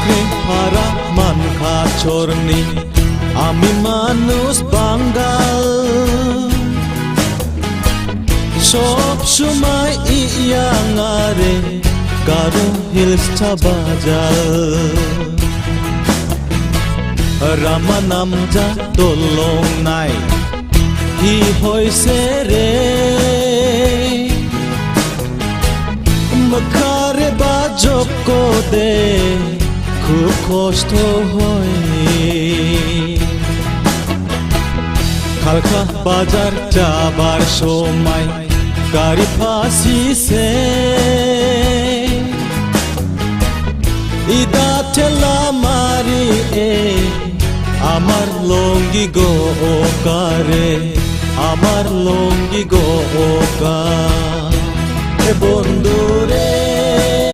চাকরি হারা মান খাচরনি আমি মানুষ বাঙ্গাল সব সময় ইয়াঙারে কারো হিলস বাজাল রামা নামজা দলং নাই কি হয়েছে রে মখারে বাজক দে খুব কষ্ট হয় খালখা বাজার যাবার সময় গাড়ি ফাঁসিছে ইদা ঠেলা মারি আমার লঙ্গি গো কারে আমার লঙ্গি গো কা